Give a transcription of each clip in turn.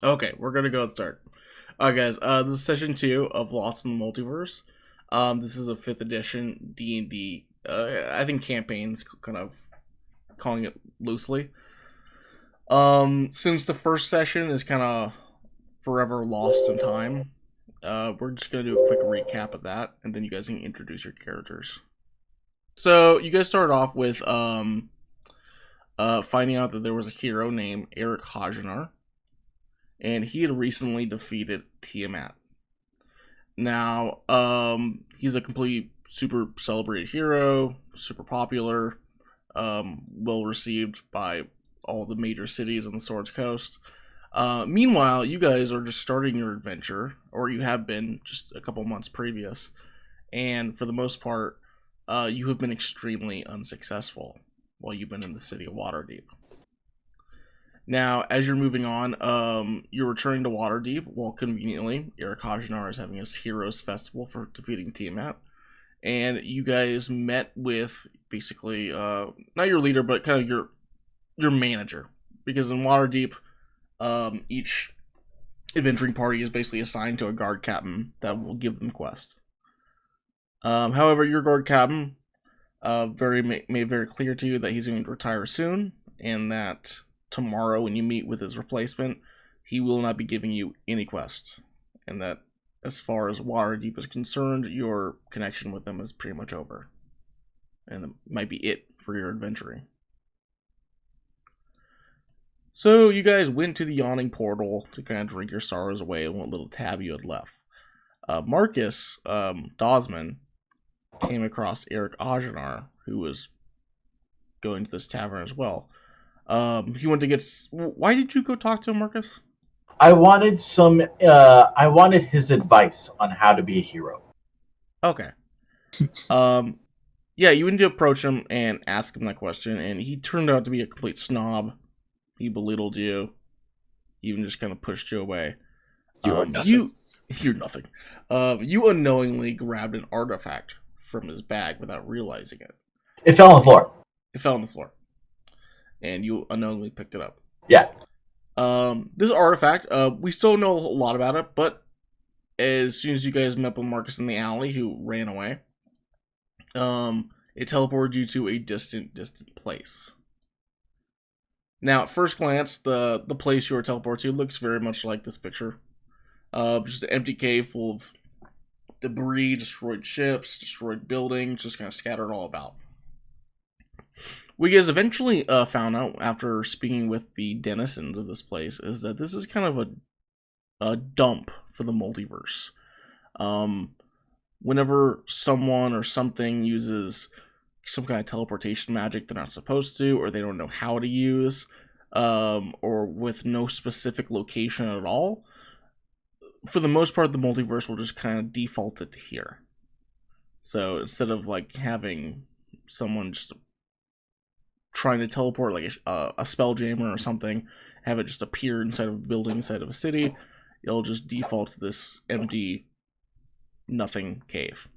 Okay, we're gonna go and start. Alright, guys. This is session 2 of Lost in the Multiverse. This is a 5th edition D&D. I think campaigns, kind of calling it loosely. Since the first session is kind of forever lost in time, we're just gonna do a quick recap of that, and then you guys can introduce your characters. So you guys started off with finding out that there was a hero named Eric Hagenar, and he had recently defeated Tiamat. Now, he's a complete super celebrated hero, super popular, well received by all the major cities on the Swords Coast. Meanwhile, you guys are just starting your adventure, or you have been just a couple months previous, and for the most part, you have been extremely unsuccessful while you've been in the city of Waterdeep. Now, as you're moving on, you're returning to Waterdeep. Well, conveniently, Eric Hagenar is having his Heroes Festival for defeating Tiamat. And you guys met with, basically, not your leader, but kind of your manager. Because in Waterdeep, each adventuring party is basically assigned to a guard captain that will give them quests. However, your guard captain made very clear to you that he's going to retire soon, and that tomorrow when you meet with his replacement, he will not be giving you any quests, and that as far as Waterdeep is concerned, your connection with them is pretty much over, and it might be it for your adventuring. So you guys went to the yawning portal to kind of drink your sorrows away and what little tab you had left. Marcus Dosman came across Eric Agenar, who was going to this tavern as well. He went to get. Why did you go talk to him, Marcus? I wanted I wanted his advice on how to be a hero. Okay. Yeah, you went to approach him and ask him that question, and he turned out to be a complete snob. He belittled you. He even just kind of pushed you away. You're nothing. You're nothing. You unknowingly grabbed an artifact from his bag without realizing it. It fell on the floor. It fell on the floor, and you unknowingly picked it up. Yeah. This artifact, we still know a lot about it, but as soon as you guys met with Marcus in the alley, who ran away, it teleported you to a distant place. Now, at first glance, the place you were teleported to looks very much like this picture. Just an empty cave full of debris, destroyed ships, destroyed buildings, just kind of scattered all about. We guys eventually found out, after speaking with the denizens of this place, is that this is kind of a dump for the multiverse. Whenever someone or something uses some kind of teleportation magic they're not supposed to, or they don't know how to use, or with no specific location at all, for the most part, the multiverse will just kind of default it to here. So instead of like having someone just trying to teleport like a spelljammer or something, have it just appear inside of a building, inside of a city, it'll just default to this empty nothing cave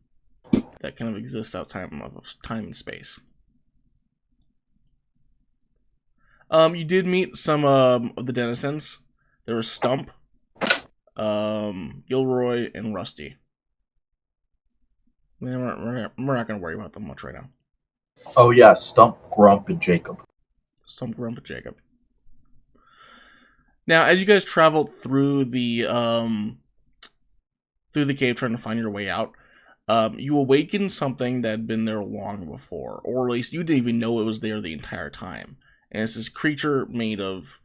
that kind of exists outside of time and space. You did meet some of the denizens. There was Stump, Gilroy, and Rusty. We're not going to worry about them much right now. Oh yeah, Stump, Grump, and Jacob. Stump, Grump, and Jacob. Now, as you guys traveled through the cave trying to find your way out, you awakened something that had been there long before, or at least you didn't even know it was there the entire time. And it's this creature made of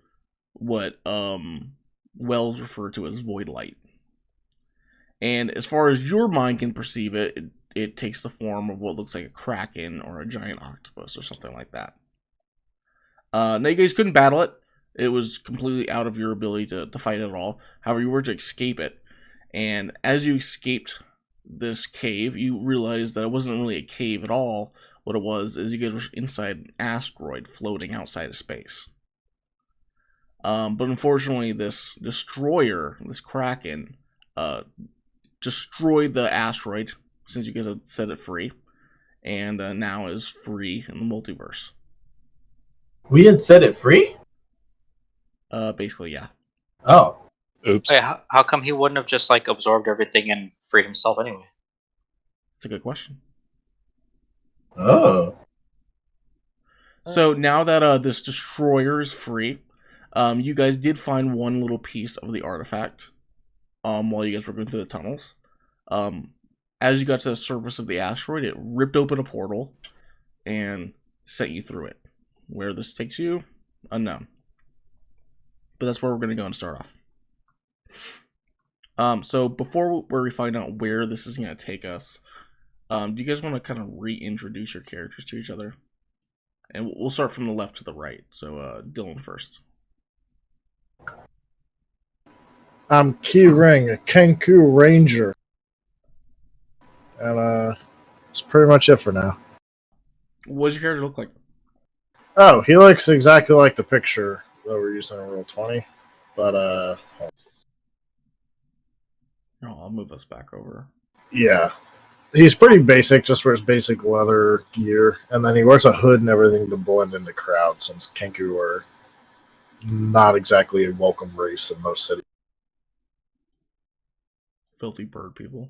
what Wells referred to as void light. And as far as your mind can perceive it, it takes the form of what looks like a kraken or a giant octopus or something like that. Now, you guys couldn't battle it. It was completely out of your ability to fight it at all. However, you were to escape it. And as you escaped this cave, you realized that it wasn't really a cave at all. What it was is you guys were inside an asteroid floating outside of space. But unfortunately, this destroyer, this kraken, destroyed the asteroid since you guys had set it free, and now is free in the multiverse. We had set it free? Basically, yeah. Oh. Oops. Wait, how come he wouldn't have just like absorbed everything and freed himself anyway? That's a good question. Oh. So now that this destroyer is free, you guys did find one little piece of the artifact while you guys were going through the tunnels. As you got to the surface of the asteroid, it ripped open a portal and sent you through it. Where this takes you, unknown. But that's where we're going to go and start off. So before we find out where this is going to take us, do you guys want to kind of reintroduce your characters to each other? And we'll start from the left to the right. So Dylan first. I'm Key Ring, a Kenku Ranger. And that's pretty much it for now. What does your character look like? Oh, he looks exactly like the picture that we're using in Roll20. But I'll move us back over. yeah. He's pretty basic, just wears basic leather gear, and then he wears a hood and everything to blend in the crowd, since Kenku are not exactly a welcome race in most cities. Filthy bird people.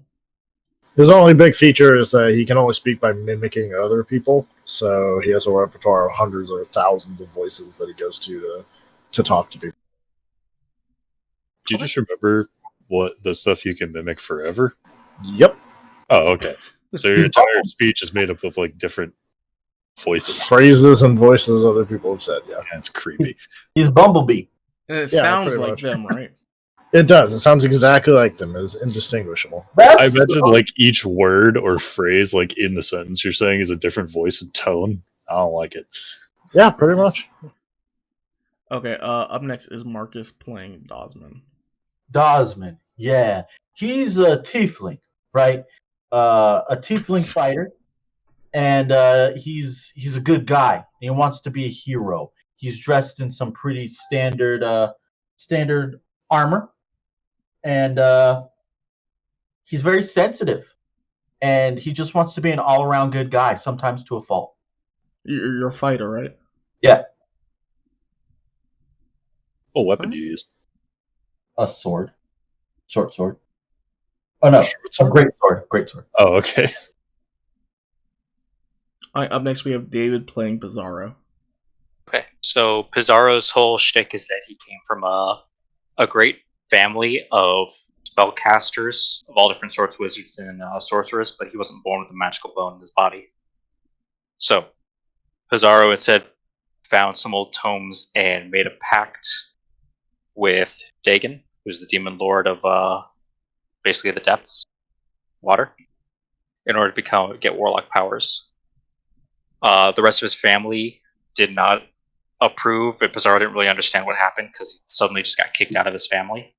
His only big feature is that he can only speak by mimicking other people, so he has a repertoire of hundreds or thousands of voices that he goes to talk to people. Do you just remember what the stuff you can mimic forever? Yep. Oh, okay. So your entire speech is made up of like different voices. Phrases and voices other people have said, yeah. That's creepy. He's Bumblebee. And it Yeah, sounds pretty like much. them, right? It does. It sounds exactly like them. It's indistinguishable. I imagine like each word or phrase like in the sentence you're saying is a different voice and tone. I don't like it. Yeah, pretty much. Okay, up next is Marcus playing Dosman. Dosman, yeah. He's a tiefling, right? A tiefling fighter. And he's a good guy. He wants to be a hero. He's dressed in some pretty standard armor. And he's very sensitive. And he just wants to be an all-around good guy, sometimes to a fault. You're a fighter, right? Yeah. What weapon do you use? A sword. Short sword. Oh, no. A great sword. Great sword. Oh, okay. Alright, up next we have David playing Bizarro. Okay, so Pizarro's whole shtick is that he came from a great family of spellcasters of all different sorts, wizards and sorcerers, but he wasn't born with a magical bone in his body. So Pizarro instead found some old tomes and made a pact with Dagon, who's the demon lord of basically the depths, water, in order to get warlock powers. The rest of his family did not approve, but Pizarro didn't really understand what happened because he suddenly just got kicked out of his family.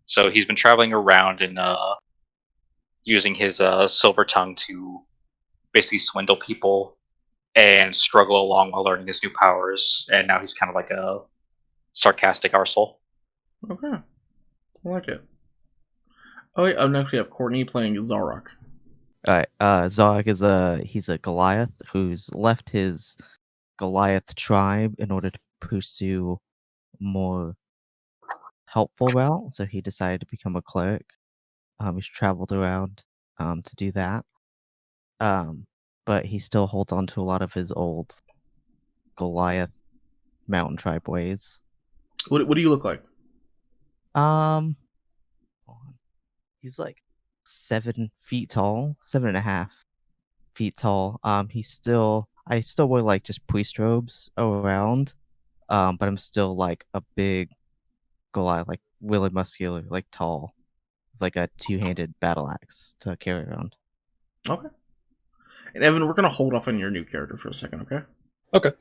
So he's been traveling around and using his silver tongue to basically swindle people and struggle along while learning his new powers. And now he's kind of like a sarcastic arsehole. Okay. I like it. Oh wait, up next we have Courtney playing Zarok. Alright, Zarok is he's a Goliath who's left his Goliath tribe in order to pursue more helpful route, so he decided to become a cleric. He's traveled around to do that. But he still holds on to a lot of his old Goliath mountain tribe ways. What do you look like? He's like 7 feet tall, 7.5 feet tall. I still wear like just priest robes around, but I'm still like a big Goliath, like really muscular, like tall, like a 2-handed battle axe to carry around. Okay. And Evan, we're gonna hold off on your new character for a second, okay? Okay.